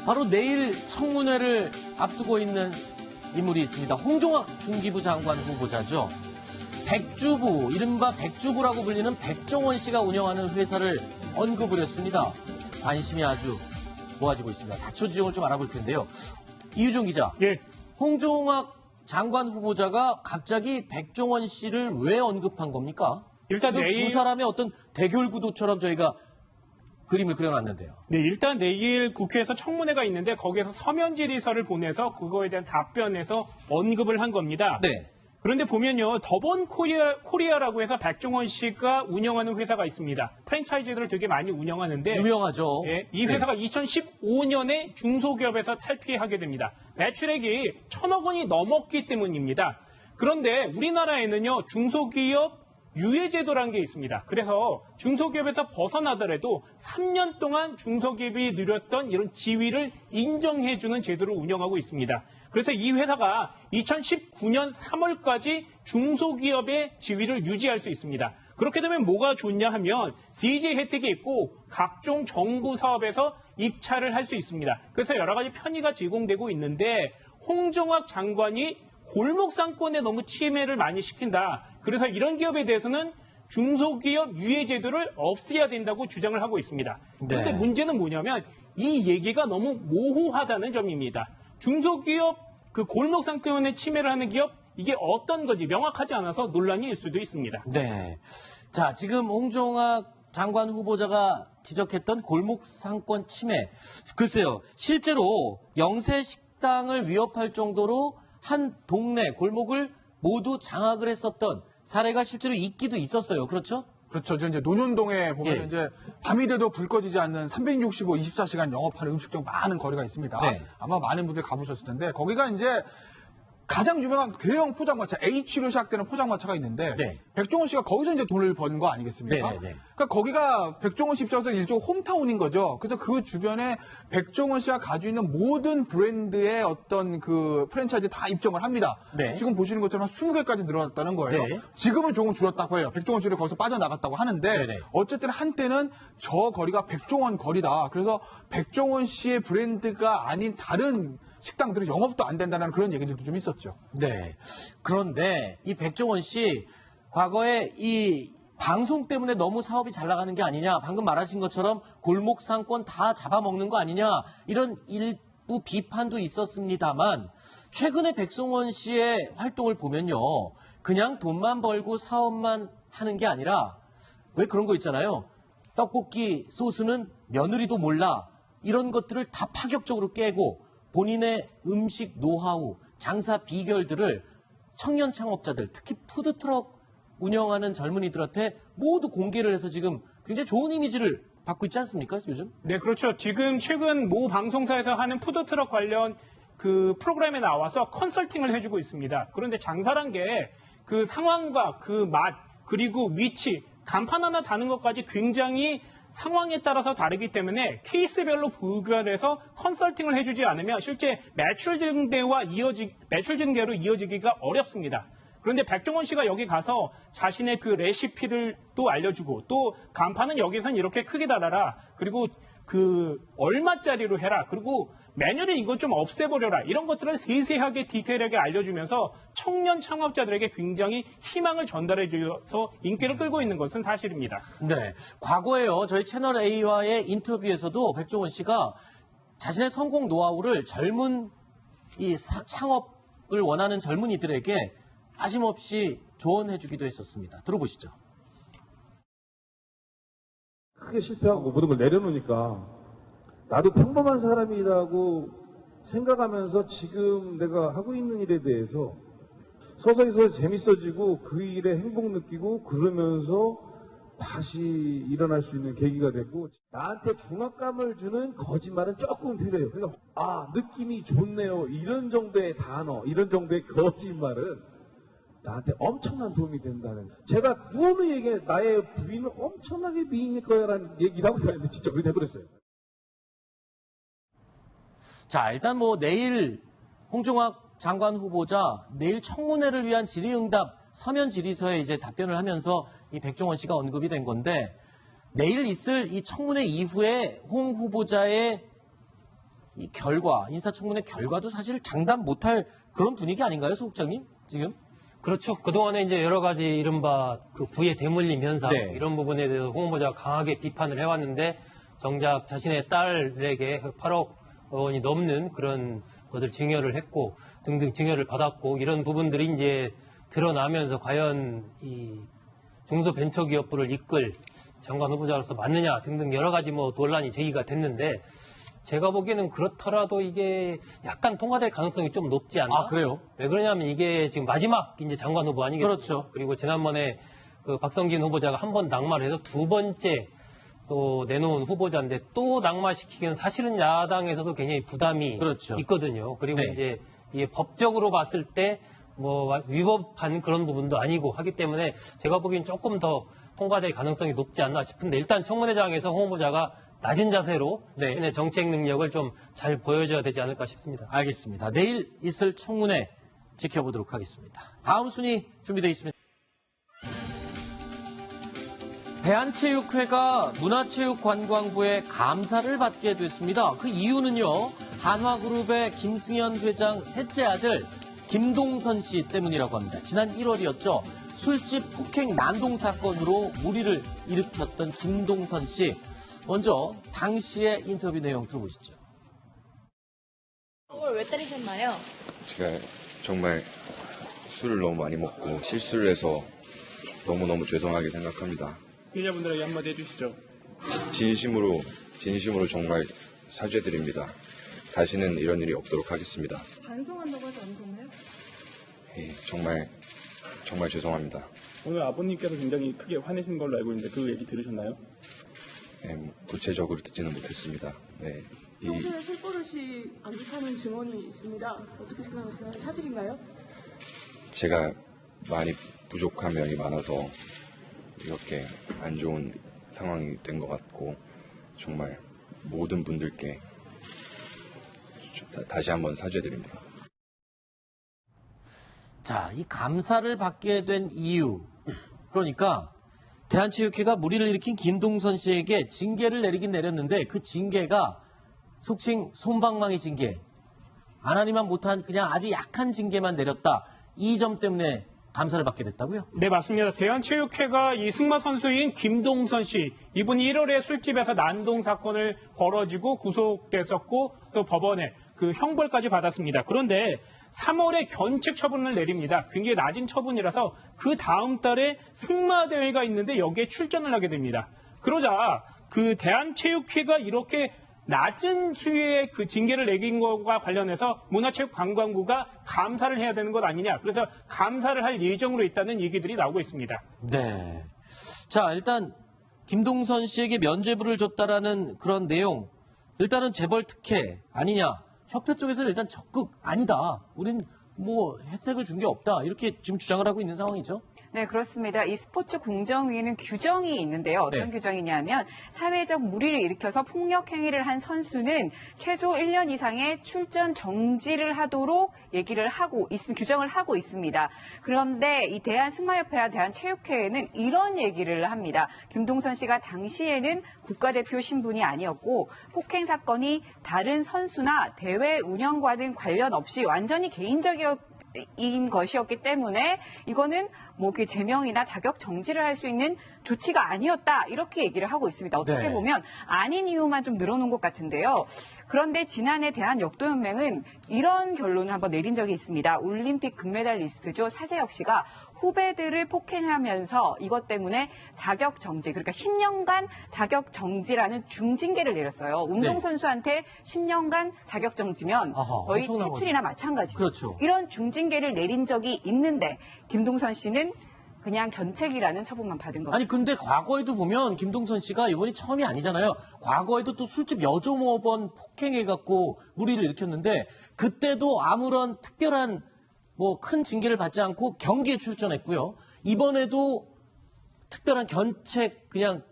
바로 내일 청문회를 앞두고 있는 인물이 있습니다. 홍종학 중기부 장관 후보자죠. 백주부, 이른바 백주부라고 불리는 백종원 씨가 운영하는 회사를 언급을 했습니다. 관심이 아주 모아지고 있습니다. 자초지종을 좀 알아볼 텐데요. 이유정 기자. 예. 홍종학 장관 후보자가 갑자기 백종원 씨를 왜 언급한 겁니까? 일단 두 사람의 어떤 대결 구도처럼 저희가 그림을 그려놨는데요. 네, 일단 내일 국회에서 청문회가 있는데 거기에서 서면 질의서를 보내서 그거에 대한 답변에서 언급을 한 겁니다. 네. 그런데 보면요, 더본 코리아라고 해서 백종원 씨가 운영하는 회사가 있습니다. 프랜차이즈들을 되게 많이 운영하는데 유명하죠. 예, 이 회사가 2015년에 중소기업에서 탈피하게 됩니다. 매출액이 1,000억 원이 넘었기 때문입니다. 그런데 우리나라에는요, 중소기업 유예제도라는 게 있습니다. 그래서 중소기업에서 벗어나더라도 3년 동안 중소기업이 누렸던 이런 지위를 인정해주는 제도를 운영하고 있습니다. 그래서 이 회사가 2019년 3월까지 중소기업의 지위를 유지할 수 있습니다. 그렇게 되면 뭐가 좋냐 하면 세제 혜택이 있고 각종 정부 사업에서 입찰을 할 수 있습니다. 그래서 여러 가지 편의가 제공되고 있는데 홍종학 장관이 골목 상권에 너무 침해를 많이 시킨다. 그래서 이런 기업에 대해서는 중소기업 유예제도를 없애야 된다고 주장을 하고 있습니다. 그런데 네. 문제는 뭐냐면 이 얘기가 너무 모호하다는 점입니다. 중소기업 그 골목 상권에 침해를 하는 기업 이게 어떤 건지 명확하지 않아서 논란이 일 수도 있습니다. 네. 자, 지금 홍종학 장관 후보자가 지적했던 골목 상권 침해. 글쎄요, 실제로 영세 식당을 위협할 정도로 한 동네 골목을 모두 장악을 했었던 사례가 실제로 있기도 있었어요. 그렇죠? 그렇죠. 이제 논현동에 보면 예. 이제 밤이 돼도 불 꺼지지 않는 365, 24시간 영업하는 음식점 많은 거리가 있습니다. 네. 아마 많은 분들이 가보셨을 텐데 거기가 이제 가장 유명한 대형 포장마차 H로 시작되는 포장마차가 있는데 네. 백종원 씨가 거기서 이제 돈을 번 거 아니겠습니까? 네네네. 그러니까 거기가 백종원 씨 입장에서 일종의 홈타운인 거죠. 그래서 그 주변에 백종원 씨가 가지고 있는 모든 브랜드의 어떤 그 프랜차이즈 다 입점을 합니다. 네. 지금 보시는 것처럼 한 20개까지 늘어났다는 거예요. 네. 지금은 조금 줄었다고 해요. 백종원 씨를 거기서 빠져나갔다고 하는데 네네. 어쨌든 한때는 저 거리가 백종원 거리다. 그래서 백종원 씨의 브랜드가 아닌 다른 식당들은 영업도 안 된다는 그런 얘기들도 좀 있었죠. 네. 그런데 이 백종원 씨 과거에 이 방송 때문에 너무 사업이 잘 나가는 게 아니냐, 방금 말하신 것처럼 골목 상권 다 잡아먹는 거 아니냐, 이런 일부 비판도 있었습니다만 최근에 백종원 씨의 활동을 보면요, 그냥 돈만 벌고 사업만 하는 게 아니라 왜 그런 거 있잖아요. 떡볶이 소스는 며느리도 몰라, 이런 것들을 다 파격적으로 깨고 본인의 음식 노하우, 장사 비결들을 청년 창업자들, 특히 푸드트럭 운영하는 젊은이들한테 모두 공개를 해서 지금 굉장히 좋은 이미지를 받고 있지 않습니까, 요즘? 네, 그렇죠. 지금 최근 모 방송사에서 하는 푸드트럭 관련 그 프로그램에 나와서 컨설팅을 해주고 있습니다. 그런데 장사란 게 그 상황과 그 맛, 그리고 위치, 간판 하나 다는 것까지 굉장히 상황에 따라서 다르기 때문에 케이스별로 분별해서 컨설팅을 해주지 않으면 실제 매출 증대로 이어지기가 어렵습니다. 그런데 백종원 씨가 여기 가서 자신의 그 레시피들도 알려주고 또 간판은 여기선 이렇게 크게 달아라. 그리고 그 얼마짜리로 해라. 그리고 메뉴를 이거 좀 없애버려라. 이런 것들을 세세하게 디테일하게 알려주면서 청년 창업자들에게 굉장히 희망을 전달해줘서 인기를 끌고 있는 것은 사실입니다. 네. 과거에요, 저희 채널 A와의 인터뷰에서도 백종원 씨가 자신의 성공 노하우를 젊은 이 창업을 원하는 젊은이들에게 아낌없이 조언해주기도 했었습니다. 들어보시죠. 크게 실패하고 모든 걸 내려놓으니까 나도 평범한 사람이라고 생각하면서 지금 내가 하고 있는 일에 대해서 서서히 재밌어지고 그 일에 행복 느끼고 그러면서 다시 일어날 수 있는 계기가 됐고 나한테 중압감을 주는 거짓말은 조금 필요해요. 그러니까 느낌이 좋네요. 이런 정도의 단어, 이런 정도의 거짓말은 나한테 엄청난 도움이 된다는. 제가 누우면 얘기해 나의 부인은 엄청나게 미인일 거야라는 얘기를 하고 다녔는데 진짜 그렇게 해버렸어요. 자, 일단 뭐 내일 홍종학 장관 후보자 내일 청문회를 위한 질의응답 서면 질의서에 이제 답변을 하면서 이 백종원 씨가 언급이 된 건데 내일 있을 이 청문회 이후에 홍 후보자의 이 결과, 인사청문회 결과도 사실 장담 못할 그런 분위기 아닌가요, 소국장님? 지금? 그렇죠. 그동안에 이제 여러 가지 이른바 그 부의 대물림 현상 네. 이런 부분에 대해서 홍 후보자가 강하게 비판을 해왔는데 정작 자신의 딸에게 8억 원이 넘는 그런 것을 증여를 했고 등등 증여를 받았고 이런 부분들이 이제 드러나면서 과연 이 중소벤처기업부를 이끌 장관 후보자로서 맞느냐 등등 여러 가지 뭐 논란이 제기가 됐는데 제가 보기에는 그렇더라도 이게 약간 통과될 가능성이 좀 높지 않나? 아, 그래요? 왜 그러냐면 이게 지금 마지막 이제 장관 후보 아니겠습니까? 그렇죠. 그리고 지난번에 그 박성진 후보자가 한 번 낙마를 해서 두 번째 또 내놓은 후보자인데 또 낙마시키기는 사실은 야당에서도 굉장히 부담이 그렇죠. 있거든요. 그리고 네. 이제 이게 법적으로 봤을 때 뭐 위법한 그런 부분도 아니고 하기 때문에 제가 보기엔 조금 더 통과될 가능성이 높지 않나 싶은데 일단 청문회장에서 홍 후보자가 낮은 자세로 네. 자신의 정책 능력을 좀 잘 보여줘야 되지 않을까 싶습니다. 알겠습니다. 내일 있을 청문회 지켜보도록 하겠습니다. 다음 순위 준비되어 있습니다. 대한체육회가 문화체육관광부의 감사를 받게 됐습니다. 그 이유는요. 한화그룹의 김승현 회장 셋째 아들 김동선 씨 때문이라고 합니다. 지난 1월이었죠. 술집 폭행 난동 사건으로 물의를 일으켰던 김동선 씨. 먼저 당시의 인터뷰 내용 들어보시죠. 왜 때리셨나요? 제가 정말 술을 너무 많이 먹고 실수를 해서 너무너무 죄송하게 생각합니다. 피해자분들에게 한마디 해주시죠. 진심으로 정말 사죄드립니다. 다시는 이런 일이 없도록 하겠습니다. 반성한다고 해서 언제나요? 정말 죄송합니다. 오늘 아버님께서 굉장히 크게 화내신 걸로 알고 있는데 그 얘기 들으셨나요? 구체적으로 듣지는 못했습니다. 네, 평소에 술버릇이 안 좋다는 증언이 있습니다. 어떻게 생각하세요? 사실인가요? 제가 많이 부족한 면이 많아서 이렇게 안 좋은 상황이 된 것 같고 정말 모든 분들께 다시 한번 사죄드립니다. 자, 이 감사를 받게 된 이유. 그러니까 대한체육회가 물의를 일으킨 김동선 씨에게 징계를 내리긴 내렸는데 그 징계가 속칭 솜방망이 징계. 안 하니만 못한 그냥 아주 약한 징계만 내렸다. 이 점 때문에 감사를 받게 됐다고요? 네, 맞습니다. 대한체육회가 이 승마 선수인 김동선 씨, 이분이 1월에 술집에서 난동 사건을 벌어지고 구속됐었고 또 법원에 그 형벌까지 받았습니다. 그런데 3월에 견책 처분을 내립니다. 굉장히 낮은 처분이라서 그 다음 달에 승마 대회가 있는데 여기에 출전을 하게 됩니다. 그러자 그 대한체육회가 이렇게 낮은 수위의 그 징계를 내긴 것과 관련해서 문화체육관광부가 감사를 해야 되는 것 아니냐. 그래서 감사를 할 예정으로 있다는 얘기들이 나오고 있습니다. 네. 자, 일단 김동선 씨에게 면죄부를 줬다라는 그런 내용. 일단은 재벌 특혜 아니냐. 협회 쪽에서는 일단 적극 아니다. 우린 뭐 혜택을 준 게 없다. 이렇게 지금 주장을 하고 있는 상황이죠. 네, 그렇습니다. 이 스포츠 공정위에는 규정이 있는데요. 어떤 네. 규정이냐면 사회적 물의를 일으켜서 폭력 행위를 한 선수는 최소 1년 이상의 출전 정지를 하도록 규정을 하고 있습니다. 그런데 이 대한승마협회와 대한체육회는 이런 얘기를 합니다. 김동선 씨가 당시에는 국가대표 신분이 아니었고 폭행 사건이 다른 선수나 대회 운영과는 관련 없이 완전히 개인적인 것이었기 때문에 이거는 뭐 그 제명이나 자격 정지를 할 수 있는 조치가 아니었다 이렇게 얘기를 하고 있습니다. 어떻게 네. 보면 아닌 이유만 좀 늘어놓은 것 같은데요. 그런데 지난해 대한역도연맹은 이런 결론을 한번 내린 적이 있습니다. 올림픽 금메달리스트죠. 사재혁 씨가 후배들을 폭행하면서 이것 때문에 자격 정지, 그러니까 10년간 자격 정지라는 중징계를 내렸어요. 운동선수한테 10년간 자격 정지면 아하, 거의 엄청난 퇴출이나 마찬가지죠. 그렇죠. 이런 중징계를 내린 적이 있는데 김동선 씨는 그냥 견책이라는 처분만 받은 겁니다. 아니 근데 과거에도 보면 김동선 씨가 이번이 처음이 아니잖아요. 과거에도 또 술집 여종업원 폭행해갖고 물의를 일으켰는데 그때도 아무런 특별한 뭐 큰 징계를 받지 않고 경기에 출전했고요. 이번에도 특별한 견책 그냥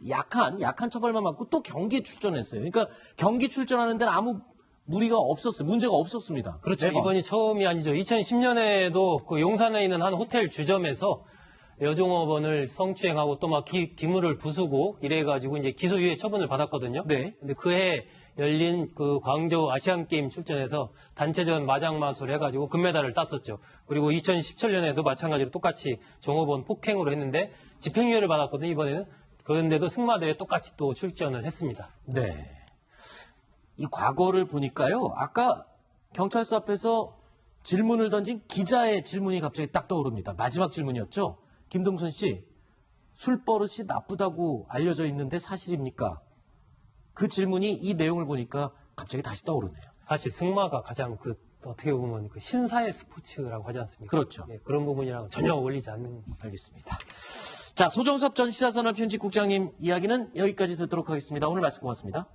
약한 처벌만 받고 또 경기에 출전했어요. 그러니까 경기 출전하는 데는 아무 무리가 없었어요. 문제가 없었습니다. 그렇죠. 매번. 이번이 처음이 아니죠. 2010년에도 그 용산에 있는 한 호텔 주점에서 여종업원을 성추행하고 또 막 기물을 부수고 이래가지고 이제 기소유예 처분을 받았거든요. 네. 근데 그해 열린 그 광저우 아시안게임 출전해서 단체전 마장마술 해가지고 금메달을 땄었죠. 그리고 2017년에도 마찬가지로 똑같이 종업원 폭행으로 했는데 집행유예를 받았거든요, 이번에는. 그런데도 승마대회 똑같이 또 출전을 했습니다. 네. 이 과거를 보니까요. 아까 경찰서 앞에서 질문을 던진 기자의 질문이 갑자기 딱 떠오릅니다. 마지막 질문이었죠. 김동선 씨, 술버릇이 나쁘다고 알려져 있는데 사실입니까? 그 질문이 이 내용을 보니까 갑자기 다시 떠오르네요. 사실 승마가 가장 어떻게 보면 그 신사의 스포츠라고 하지 않습니까? 그렇죠. 예, 그런 부분이랑 전혀 어울리지 않는. 알겠습니다. 자, 소정섭 전 시사선언 편집국장님 이야기는 여기까지 듣도록 하겠습니다. 오늘 말씀 고맙습니다.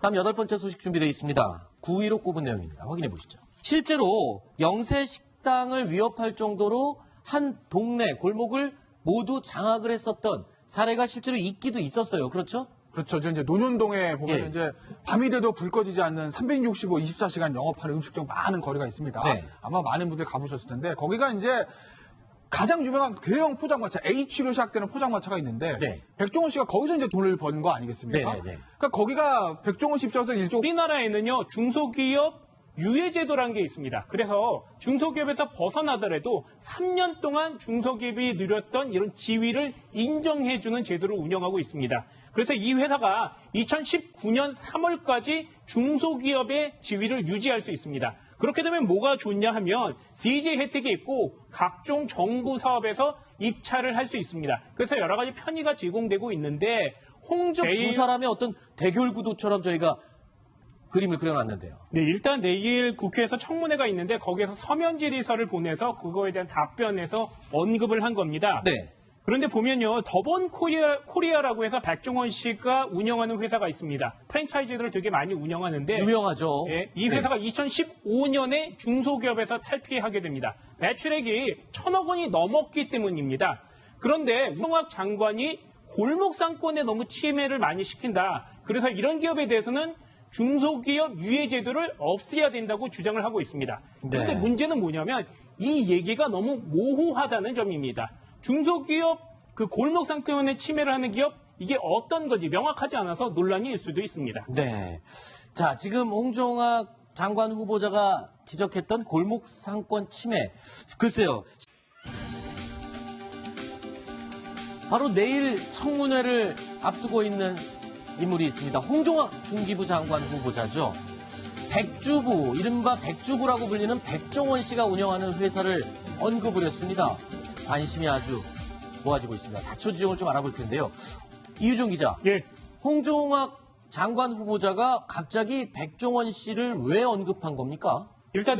다음 8번째 소식 준비되어 있습니다. 9위로 꼽은 내용입니다. 확인해 보시죠. 실제로 영세 식당을 위협할 정도로 한 동네 골목을 모두 장악을 했었던 사례가 실제로 있기도 있었어요. 그렇죠? 그렇죠. 이제 논현동에 보면 예. 이제 밤이 돼도 불 꺼지지 않는 365, 24시간 영업하는 음식점 많은 거리가 있습니다. 네. 아마 많은 분들이 가보셨을 텐데 거기가 이제 가장 유명한 대형 포장마차 H로 시작되는 포장마차가 있는데 네. 백종원 씨가 거기서 이제 돈을 번 거 아니겠습니까? 네네네. 그러니까 거기가 백종원 씨 입장에서 일종 우리나라에는요, 중소기업 유예제도라는 게 있습니다. 그래서 중소기업에서 벗어나더라도 3년 동안 중소기업이 누렸던 이런 지위를 인정해주는 제도를 운영하고 있습니다. 그래서 이 회사가 2019년 3월까지 중소기업의 지위를 유지할 수 있습니다. 그렇게 되면 뭐가 좋냐 하면 세제 혜택이 있고 각종 정부 사업에서 입찰을 할 수 있습니다. 그래서 여러 가지 편의가 제공되고 있는데 두 사람의 어떤 대결 구도처럼 저희가 그림을 그려놨는데요. 네, 일단 내일 국회에서 청문회가 있는데 거기에서 서면 질의서를 보내서 그거에 대한 답변에서 언급을 한 겁니다. 네. 그런데 보면요, 더본 코리아라고 해서 백종원 씨가 운영하는 회사가 있습니다. 프랜차이즈들을 되게 많이 운영하는데 유명하죠. 예, 이 회사가 2015년에 중소기업에서 탈피하게 됩니다. 매출액이 1,000억 원이 넘었기 때문입니다. 그런데 우성학 장관이 골목 상권에 너무 침해를 많이 시킨다. 그래서 이런 기업에 대해서는 중소기업 유예 제도를 없애야 된다고 주장을 하고 있습니다. 그런데 네. 문제는 뭐냐면 이 얘기가 너무 모호하다는 점입니다. 중소기업 그 골목 상권에 침해를 하는 기업 이게 어떤 건지 명확하지 않아서 논란이 일 수도 있습니다. 네. 자, 지금 홍종학 장관 후보자가 지적했던 골목 상권 침해. 글쎄요. 바로 내일 청문회를 앞두고 있는 인물이 있습니다. 홍종학 중기부 장관 후보자죠. 백주부, 이른바 백주부라고 불리는 백종원 씨가 운영하는 회사를 언급을 했습니다. 관심이 아주 모아지고 있습니다. 자초지종을 좀 알아볼 텐데요. 이유정 기자. 예. 홍종학 장관 후보자가 갑자기 백종원 씨를 왜 언급한 겁니까? 일단